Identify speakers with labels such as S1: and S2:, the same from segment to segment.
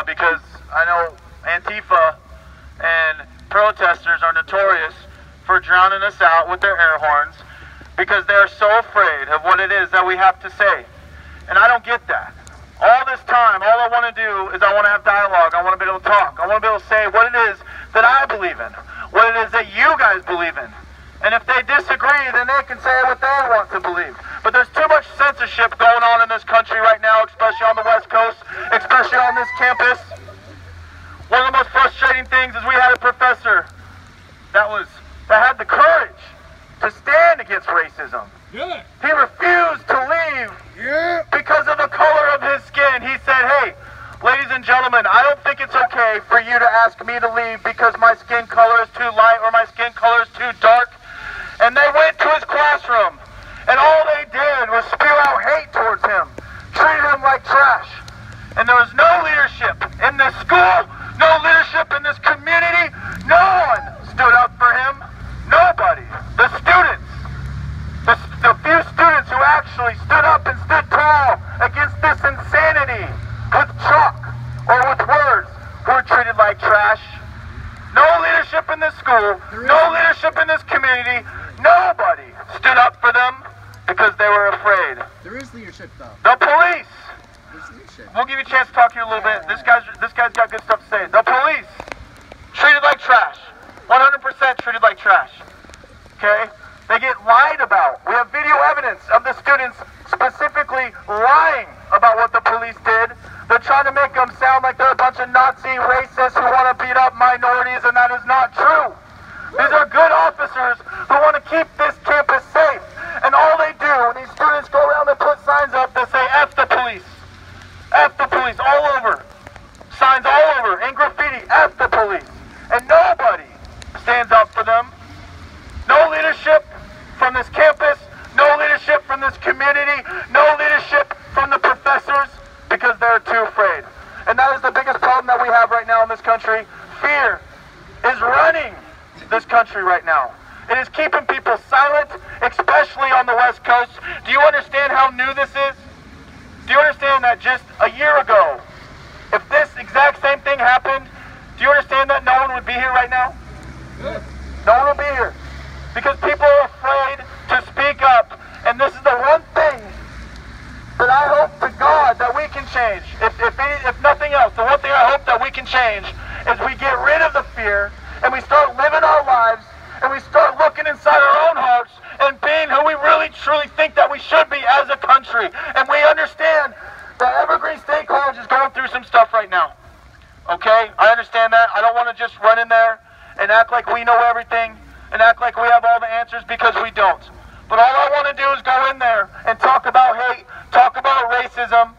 S1: because I know Antifa and protesters are notorious for drowning us out with their air horns because they're so afraid of what it is that we have to say. And I don't get that. All this time, all I want to do is I want to have dialogue. I want to be able to talk. I want to be able to say what it is that I believe in, what it is that you guys believe in. And if they disagree, then they can say what they want to believe. But there's too much censorship going on in this country right now, especially on the West Coast, especially on this campus. One of the most frustrating things is we had a professor that had the courage to stand against racism.
S2: Good.
S1: He refused to leave because of the color of his skin. He said, hey, ladies and gentlemen, I don't think it's okay for you to ask me to leave because my skin color is too light or my skin color is too dark. And they went to his classroom, and all they did was spew out hate towards him, treated him like trash. And there was no leadership in this school, no leadership in this community. No one stood up for him. Nobody. The students, the few students who actually stood up and stood tall against this insanity with chalk or with words were treated like trash. No leadership in this school, no leadership in this community. Nobody stood up for them because they were afraid.
S2: There is leadership, though.
S1: The police.
S2: There's leadership.
S1: We'll give you a chance to talk here a little bit. This guy's got good stuff to say. The police treated like trash. 100% treated like trash. Okay? They get lied about. We have video evidence of the students specifically lying about what the police did. They're trying to make them sound like they're a bunch of Nazi racists who want to beat up minorities, and that is not true. These are good officers who want to keep this campus safe. And all they do when these students go around and put signs up that say F the police. F the police all over. Signs all over in graffiti, F the police. And nobody stands up for them. No leadership from this campus, no leadership from this community, no leadership from the professors because they're too afraid. And that is the biggest problem that we have right now in this country. Fear is running this country right now. It is keeping people silent, especially on the West Coast. Do you understand how new this is? Do you understand that just a year ago, if this exact same thing happened, do you understand that no one would be here right now? No one would be here. Because people are afraid to speak up. And this is the one thing that I hope to God that we can change. If nothing else, the one thing I hope that we can change is we get rid of the fear and we start living our lives and we start looking inside our own hearts and being who we really truly think that we should be as a country. And we understand that Evergreen State College is going through some stuff right now. Okay? I understand that. I don't want to just run in there and act like we know everything and act like we have all the answers because we don't. But all I want to do is go in there and talk about hate, talk about racism,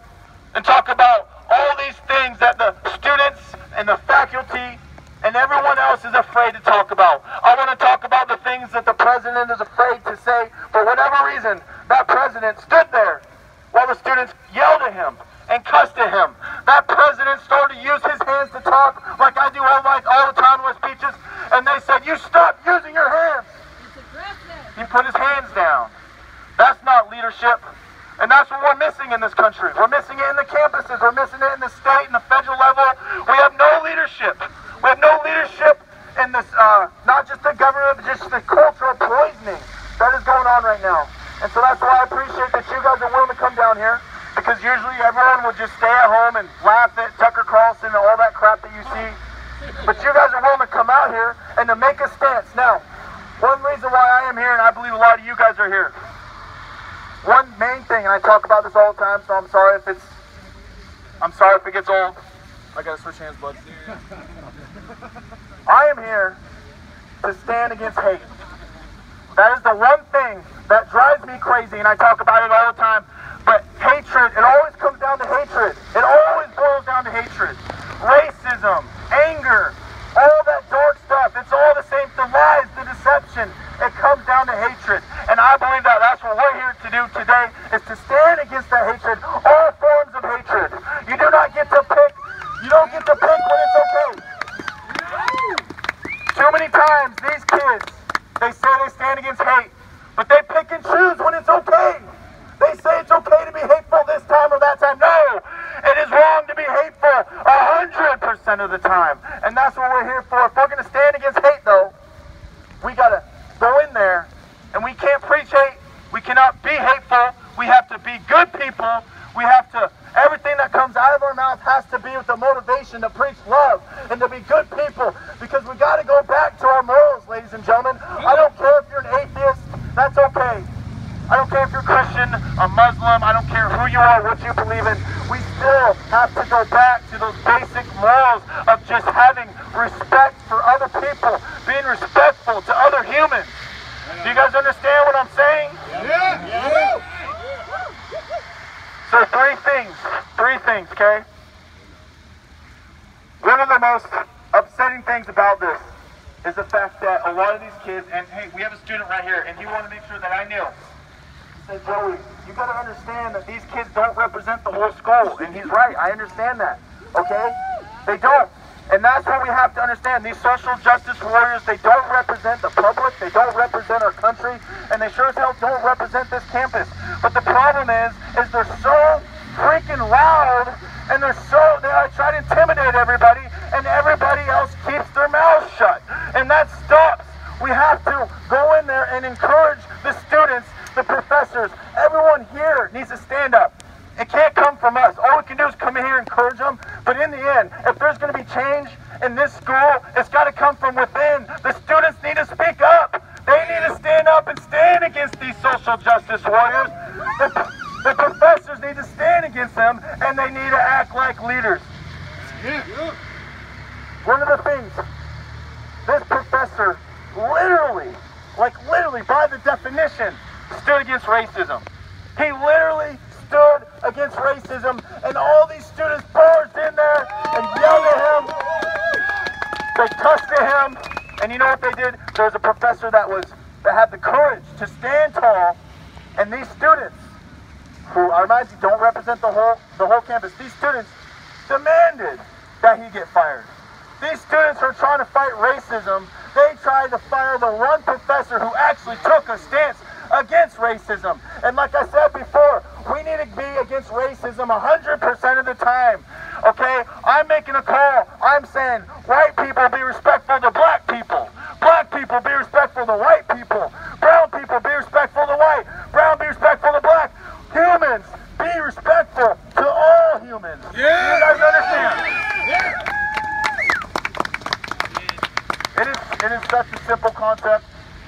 S1: and talk about all these things that the students and the faculty and everyone else is afraid to talk about. I want to talk about the things that the president is afraid to say. For whatever reason, that president stood there while the students yelled at him and cussed at him. That president started to use his hands to talk like I do all the time in my speeches, and they said, you stop using your hands.
S3: It's aggressive.
S1: He put his hands down. That's not leadership. And that's what we're missing in this country. We're missing it in the campuses. We're missing it in the state and the federal level. We have no leadership. We have no leadership in this, not just the government, but just the cultural poisoning that is going on right now. And so that's why I appreciate that you guys are willing to come down here, because usually everyone would just stay at home and laugh at Tucker Carlson and all that crap that you see. But you guys are willing to come out here and to make a stance. Now, one reason why I am here, and I believe a lot of you guys are here, one main thing, and I talk about this all the time, so I'm sorry if it gets old. I gotta switch hands, bud. I am here to stand against hate. That is the one thing that drives me crazy, and I talk about it all the time. But hatred, it always comes down to hatred. It always boils down to hatred. Racism, anger, all that dark stuff, it's all the same. The lies, the deception, it comes down to hatred. And I believe that that's what we're here to do today, is to stand against that hatred, all forms of hatred. You do not get to pick. You don't get to pick when it's okay. Too many times, these kids, they say they stand against hate, but they pick and choose when it's okay. They say it's okay to be hateful this time or that time. No, it is wrong to be hateful 100% 100% of the time. And that's what we're here for. If we're going to stand against hate, though, we got to go in there, and we can't preach hate. We cannot be hateful. We have to be good people. We have to, everything that comes out of our mouth has to be with the motivation to preach love and to be good people, because we got to go back to our morals, ladies and gentlemen. I don't care if you're an atheist. That's okay. I don't care if you're Christian, a Muslim, I don't care who you are, what you believe in. We still have to go back to those basic morals of just having respect for other people, being respectful to other humans. Do you guys understand what I'm saying?
S3: Yeah.
S1: So three things, okay? One of the most upsetting things about this is the fact that a lot of these kids, and hey, we have a student right here, and he wanted to make sure that I knew. Said, Joey, you got to understand that these kids don't represent the whole school. And he's right, I understand that, okay? They don't. And that's what we have to understand. These social justice warriors, they don't represent the public, they don't represent our country, and they sure as hell don't represent this campus. But the problem is they're so freaking loud, and they try to intimidate everybody, and everybody else keeps their mouths shut. And that stops. We have to go in there and encourage the students, the professors, everyone here needs to stand up. It can't come from us. All we can do is come in here and encourage them. But in the end, if there's going to be change in this school, it's got to come from within. The students need to speak up. They need to stand up and stand against these social justice warriors. The professors need to stand against them, and they need to act like leaders. One of the things, this professor literally by the definition, stood against racism. He literally stood against racism, and all these students barged in there and yelled at him. They cussed at him, and you know what they did? There was a professor that had the courage to stand tall, and these students, who I remind you don't represent the whole campus, these students demanded that he get fired. These students are trying to fight racism. They tried to fire the one professor who actually took a stance against racism. And like I said before, we need to be against racism 100% of the time. Okay? I'm making a call. I'm saying white people be respectful to black people. Black people be respectful to white people. Brown people be respectful to white. Brown be respectful to black. Humans be respectful to all humans.
S3: Yeah.
S1: You guys understand?
S3: Yeah.
S1: It is such a simple concept.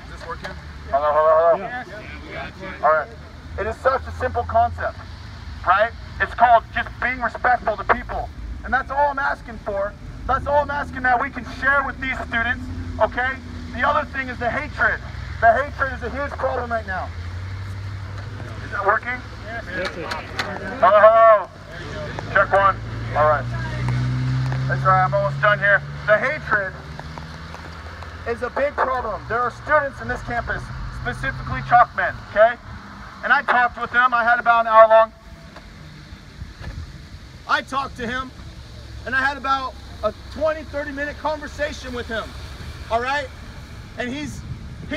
S3: Is this working?
S1: Hello.
S3: Yeah.
S1: All right. It is such a simple concept, right? It's called just being respectful to people. And that's all I'm asking for. That's all I'm asking that we can share with these students, okay? The other thing is the hatred. The hatred is a huge problem right now. Is that working?
S3: Yes.
S1: Hello. Check one. All right. That's right, I'm almost done here. The hatred is a big problem. There are students in this campus, specifically chalk men, okay? And I talked with them. I had about an hour long. I talked to him, and I had about a 20-30 minute conversation with him, all right? And he's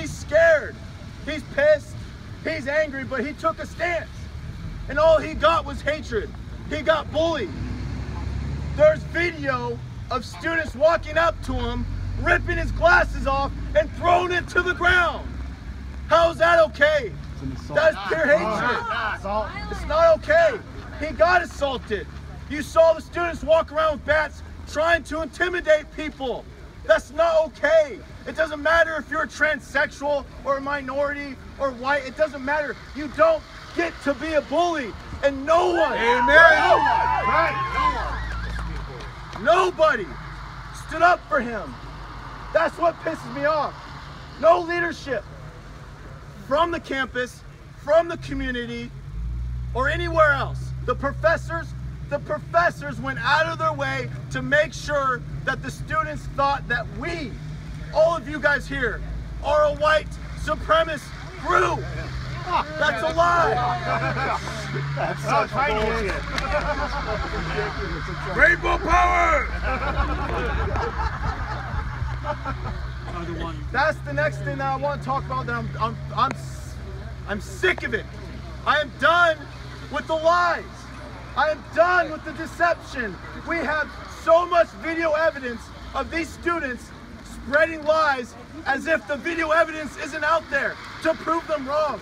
S1: scared, he's pissed, he's angry, but he took a stance. And all he got was hatred. He got bullied. There's video of students walking up to him, ripping his glasses off and throwing it to the ground. How is that okay? That's pure hatred. It's not okay. He got assaulted. You saw the students walk around with bats trying to intimidate people. That's not okay. It doesn't matter if you're a transsexual or a minority or white. It doesn't matter. You don't get to be a bully. And no one, nobody stood up for him. That's what pisses me off. No leadership from the campus, from the community, or anywhere else. The professors went out of their way to make sure that the students thought that we, all of you guys here, are a white supremacist group. That's a lie.
S3: That's so tiny. Rainbow power!
S1: That's the next thing that I want to talk about. That I'm sick of it. I am done with the lies. I am done with the deception. We have so much video evidence of these students spreading lies as if the video evidence isn't out there to prove them wrong.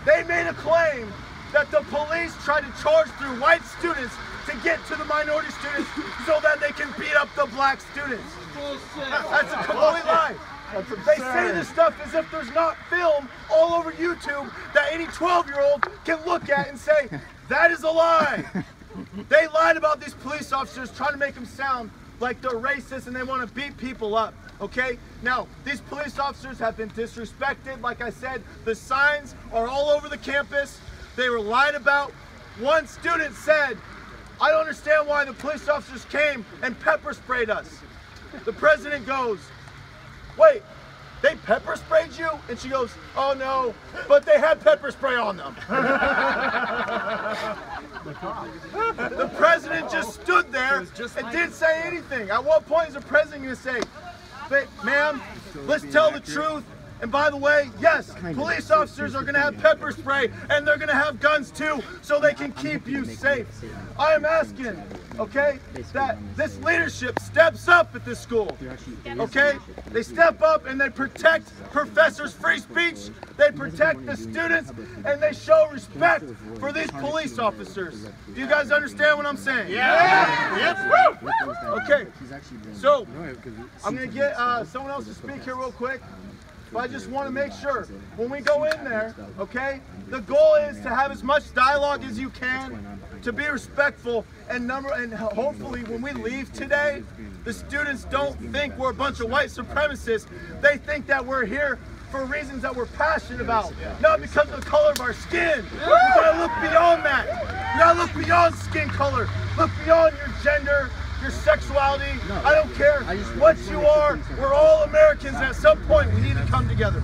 S1: They made a claim that the police tried to charge through white students to get to the minority students so that they can beat up the black students. That's a complete lie. They say this stuff as if there's not film all over YouTube that any 12-year-old can look at and say, that is a lie. They lied about these police officers, trying to make them sound like they're racist and they want to beat people up, okay? Now, these police officers have been disrespected. Like I said, the signs are all over the campus. They were lied about. One student said, I don't understand why the police officers came and pepper sprayed us. The president goes, wait, they pepper sprayed you? And she goes, oh no, but they had pepper spray on them. The president just stood there and didn't say anything. At what point is the president going to say, ma'am, let's tell the truth. And by the way, yes, police officers are going to have pepper spray and they're going to have guns too so they can keep you safe. I am asking, okay, that this leadership steps up at this school, okay? They step up and they protect professors' free speech, they protect the students, and they show respect for these police officers. Do you guys understand what I'm saying?
S3: Yeah. Yes.
S1: Okay, so I'm going to get someone else to speak here real quick. But I just want to make sure when we go in there, okay, the goal is to have as much dialogue as you can, to be respectful, and hopefully when we leave today, the students don't think we're a bunch of white supremacists. They think that we're here for reasons that we're passionate about, not because of the color of our skin. We gotta look beyond that. We gotta look beyond skin color, look beyond your gender, your sexuality. I don't care what you are. We're all Americans, and at some point we need to come together.